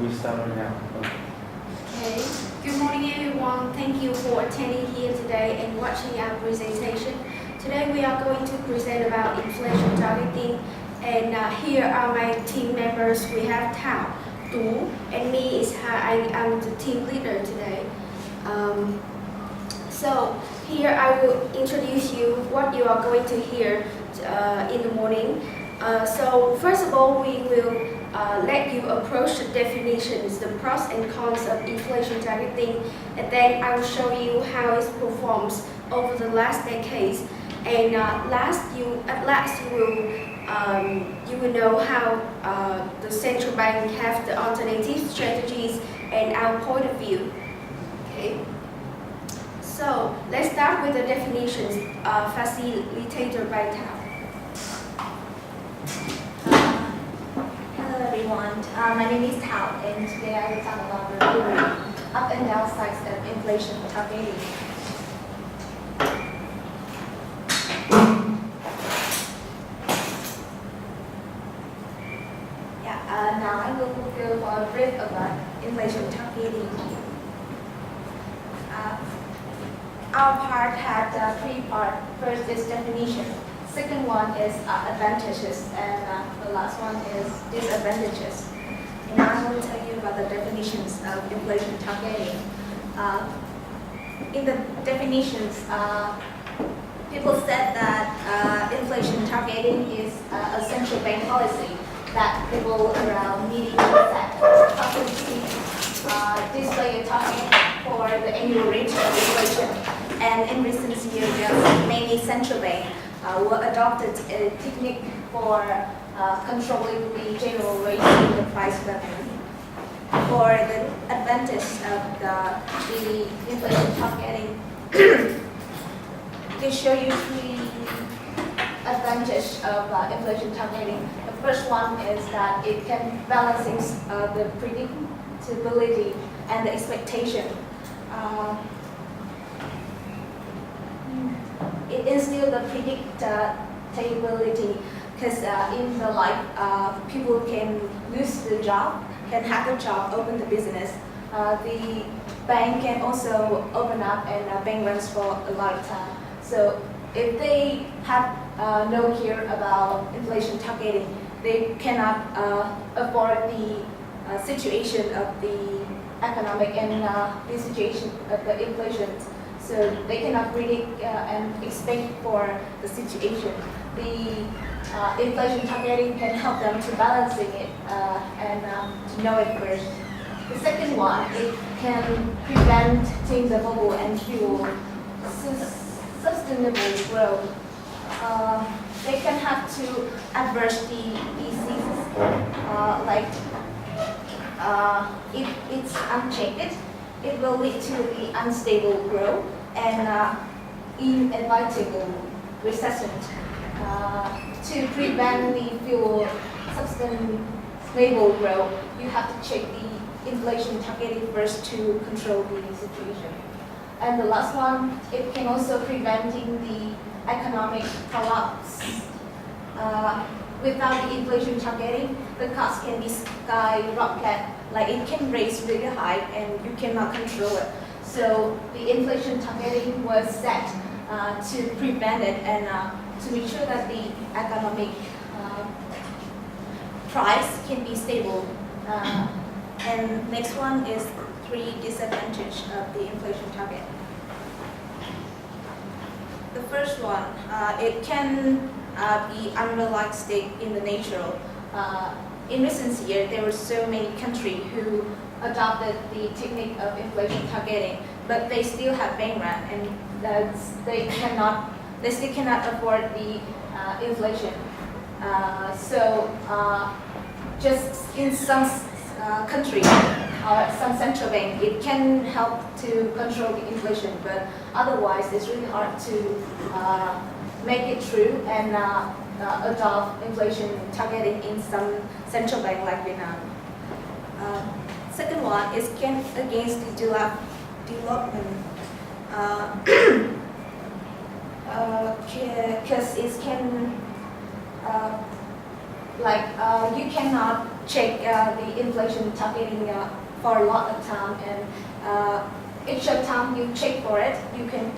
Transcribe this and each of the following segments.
we start right now. Okay. Good morning, everyone. Thank you for attending here today and watching our presentation. Today we are going to present about inflation targeting, and here are my team members. We have Thảo, Tú, and me is Ha. I am the team leader today. So here I will introduce you what you are going to hear in the morning. So first of all, we will let you approach the definitions, the pros and cons of inflation targeting, and then I will show you how it performs over the last decades. And at last you will know how the central bank have the alternative strategies and our point of view. Okay. So let's start with the definitions facilitated by Thảo. Hello everyone, my name is Thảo, and today I will talk about the theory up and down sides of inflation targeting. Now I will go for a brief about inflation targeting. Our part had three parts. First is definition. Second one is advantages, and the last one is disadvantages. And I will tell you about the definitions of inflation targeting. In the definitions, people said that inflation targeting is a central bank policy that people around meeting that publicly display a target for the annual rate of inflation. And in recent years, many central banks were adopted a technique for controlling the general rate in the price level. For the advantage of the inflation targeting, to show you three advantages of inflation targeting. The first one is that it can balancing the predictability and the expectation. It instills the predictability because in the life, people can lose the job, can have the job, open the business. The bank can also open up and bank runs for a lot of time. So if they have no care about inflation targeting, they cannot afford the situation of the economic and the situation of the inflation. So they cannot predict and expect for the situation. The inflation targeting can help them to balancing it and to know it first. The second one, it can prevent the bubble and fuel sustainable growth. They can have to adverse the diseases like if it's unchecked, it will lead to the unstable growth and inevitable recession. To prevent the fuel sustainable growth, you have to check the inflation targeting first to control the situation. And the last one, it can also preventing the economic collapse. Without the inflation targeting, the cost can be skyrocket, like it can raise really high and you cannot control it. So the inflation targeting was set to prevent it and to make sure that the economic price can be stable. And next one is three disadvantages of the inflation target. The first one, it can be unrealistic in the natural. In recent years, there were so many countries who adopted the technique of inflation targeting, but they still have bank run, and they still cannot afford the inflation. Just in some countries or some central bank, it can help to control the inflation, but otherwise it's really hard to make it true and adopt inflation targeting in some central bank like Vietnam. Second one is against the development because it can you cannot check the inflation targeting for a lot of time, and each time you check for it, you can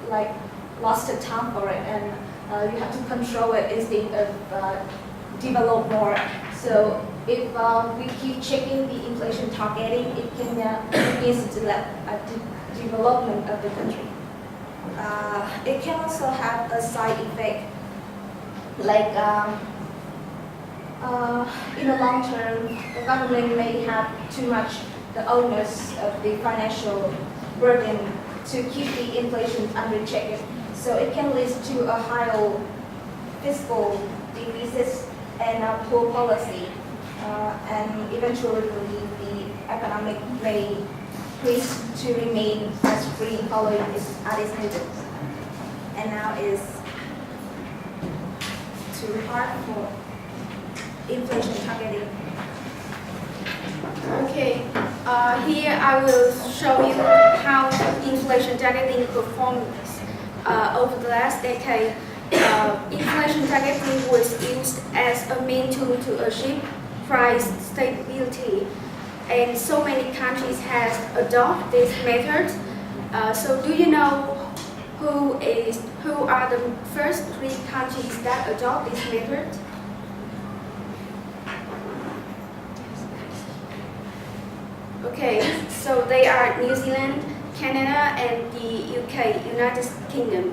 like lost the time for it, and you have to control it instead of develop more. So if we keep checking the inflation targeting, it can increase the development of the country. It can also have a side effect, like in the long term, the government may have too much the onus of the financial burden to keep the inflation under check. So it can lead to a higher fiscal deficit and poor policy, and eventually the economic may increase to remain as free following at its needed. And now is too hard for inflation targeting. Okay, here I will show you how inflation targeting performs over the last decade. Inflation targeting was used as a main tool to achieve price stability, and so many countries have adopted this method. So do you know who are the first 3 countries that adopt this method? Okay, so they are New Zealand, Canada, and the UK, United Kingdom.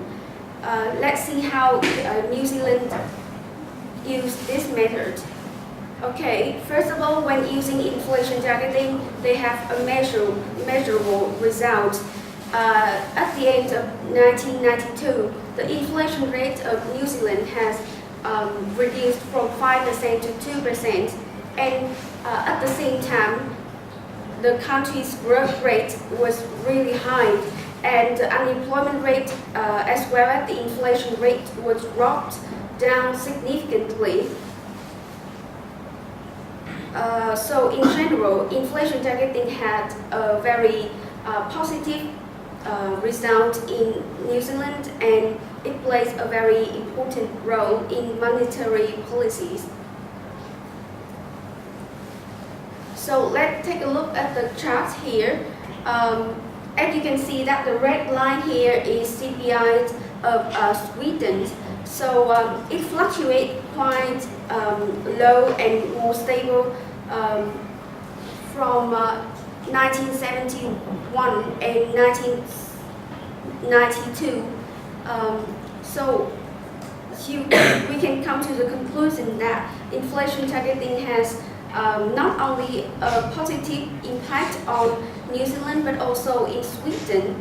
Let's see how New Zealand used this method. Okay, first of all, when using inflation targeting, they have a measurable result. At the end of 1992, the inflation rate of New Zealand has reduced from 5% to 2%, and at the same time, the country's growth rate was really high, and the unemployment rate as well as the inflation rate was dropped down significantly. So in general, inflation targeting had a very positive result in New Zealand, and it plays a very important role in monetary policies. So let's take a look at the charts here. As you can see that the red line here is CPI of Sweden. So it fluctuates quite low and more stable from 1971 and 1992. So we can come to the conclusion that inflation targeting has not only a positive impact on New Zealand but also in Sweden,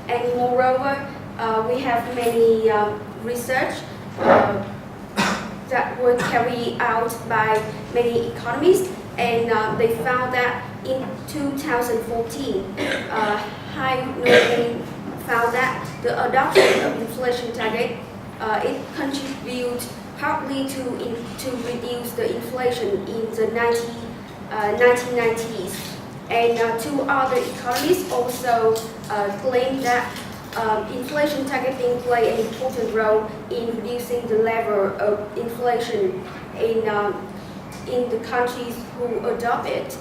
and moreover we have many research that were carried out by many economists, and they found that in 2014 Nguyen found that the adoption of inflation target it contributes partly to reduce the inflation in the 1990s. And 2 other economists also claim that inflation targeting play an important role in reducing the level of inflation in the countries who adopt it.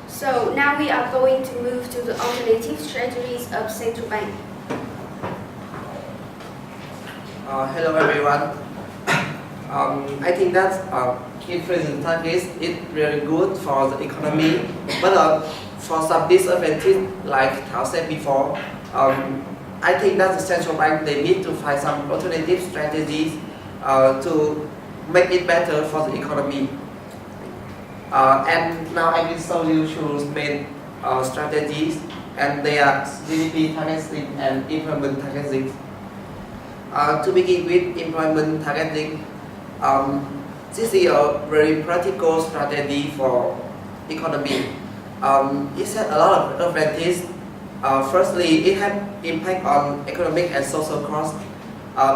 So now we are going to move to the alternative strategies of central bank. Hello everyone. I think that inflation target is really good for the economy, but for some disadvantages, like Thao said before, I think that the central bank they need to find some alternative strategies to make it better for the economy. And now I will show you 2 main strategies, and they are GDP targeting and employment targeting. To begin with employment targeting, this is a very practical strategy for economy. It has a lot of advantages. Firstly, it has impact on economic and social costs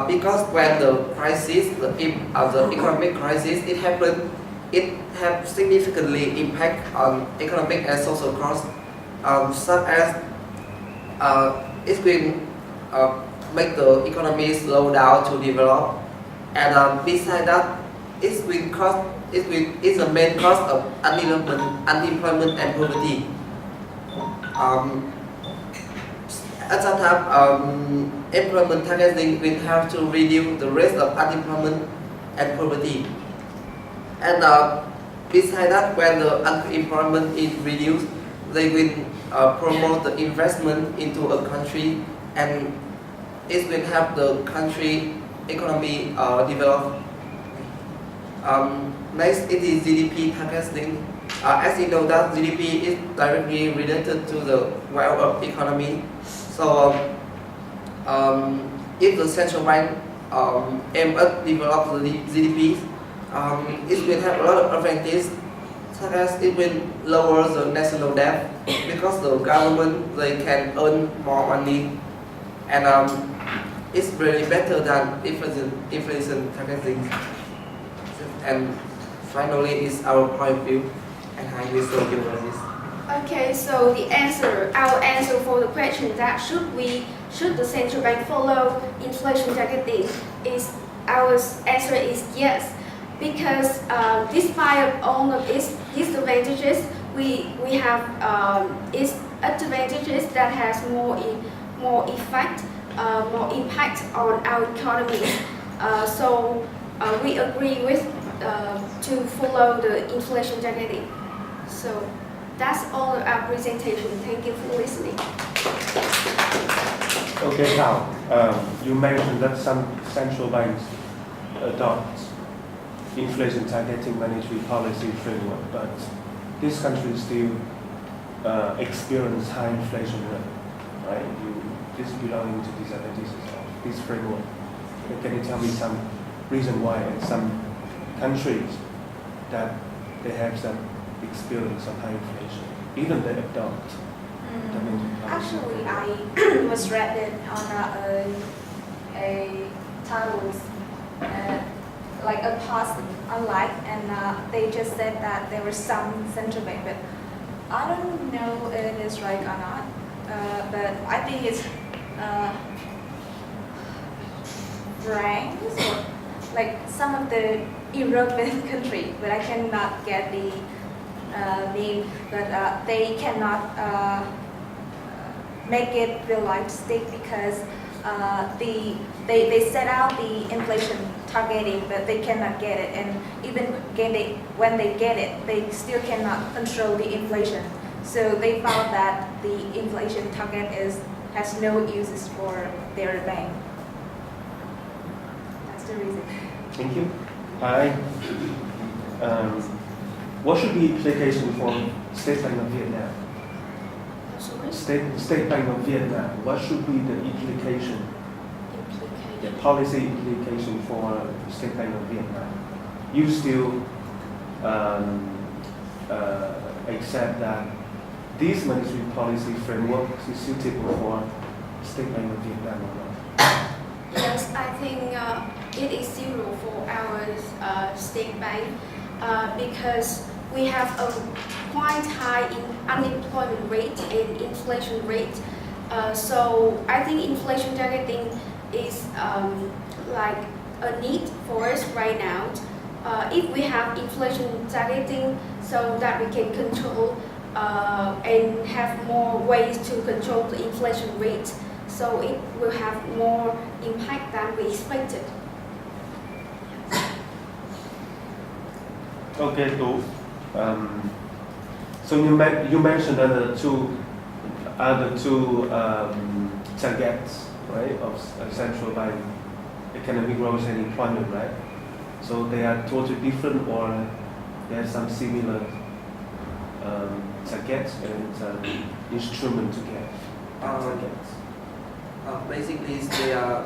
because when the crisis, the economic crisis, it happened, it has significantly impact on economic and social costs, such as it will make the economy slow down to develop, And beside that, it's the main cause of unemployment and poverty. At that time, employment targeting will have to reduce the rate of unemployment and poverty. And beside that, when the unemployment is reduced, they will promote the investment into a country, and it will help the country economy develop. Next, it is GDP targeting. As you know, that GDP is directly related to the wealth of economy. So, if the central bank aim at develop the GDP, it will have a lot of advantages, such as it will lower the national debt because the government they can earn more money, and it's really better than inflation targeting. And finally, is our point of view, and I will show you this. Okay, so our answer for the question that should the central bank follow inflation targeting is our answer is yes, because despite all of its disadvantages, we have its advantages that has more effect, more impact on our economy. So we agree with to follow the inflation targeting. So that's all of our presentation. Thank you for listening. Okay, now you mentioned that some central banks adopt inflation targeting monetary policy framework, but this country still experience high inflation rate, right? This belonging to disadvantages of this framework. Can you tell me some reason why in some countries that they have some experience of high inflation, even they adopt the monetary policy? Actually, I was read it on a titles like a past online, and they just said that there was some central bank, but I don't know if it is right or not. But I think it's France or like some of the European country, but I cannot get the name. But they cannot make it realistic because they set out the inflation targeting, but they cannot get it, and even when they get it, they still cannot control the inflation. So they found that the inflation target has no uses for their bank. That's the reason. Thank you. What should be implication for State Bank of Vietnam? State Bank of Vietnam. What should be the implication? The policy implication for State Bank of Vietnam? You still accept that this monetary policy framework is suitable for State Bank of Vietnam or not? Yes, I think it is zero for our state bank because we have a quite high unemployment rate and inflation rate. So I think inflation targeting is like a need for us right now. If we have inflation targeting, so that we can control and have more ways to control the inflation rate, so it will have more impact than we expected. Okay, cool. So you mentioned that the two targets, right, of central bank, economic growth and employment, right? So they are totally different, or there are some similar targets and instrument to get targets. Basically, they are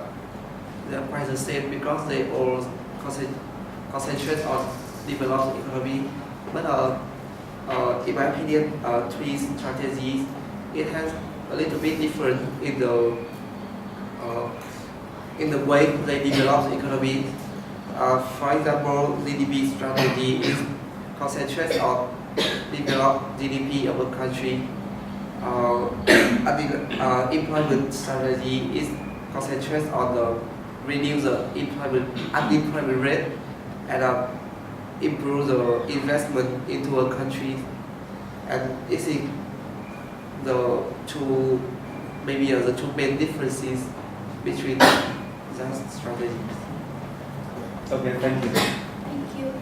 quite the same because they all concentrate on developed economy. But in my opinion, three strategies, it has a little bit different in the way they develop the economy. For example, GDP strategy is concentrated on develop GDP of a country. Employment strategy is concentrated on the reduce the unemployment rate and improve the investment into a country. And I think the two main differences between that strategies. Okay, thank you. Thank you.